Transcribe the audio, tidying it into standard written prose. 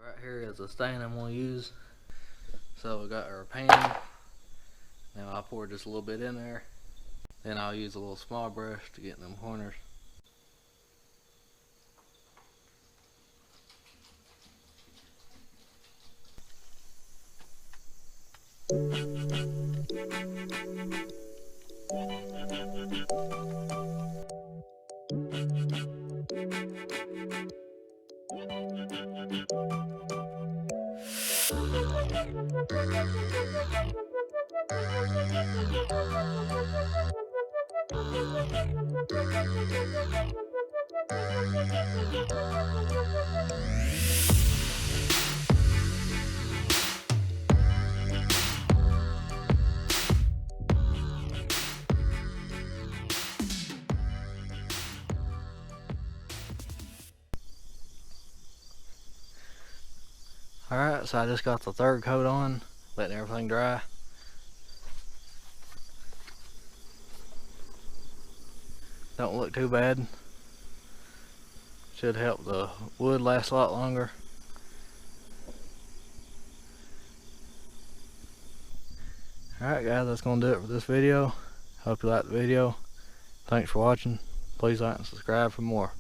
Right here is the stain I'm going to use. So we got our pan. Now I'll pour just a little bit in there. Then I'll use a little small brush to get in them corners. Alright, so I just got the third coat on, letting everything dry. Don't look too bad. Should help the wood last a lot longer. Alright guys, that's going to do it for this video. Hope you liked the video. Thanks for watching. Please like and subscribe for more.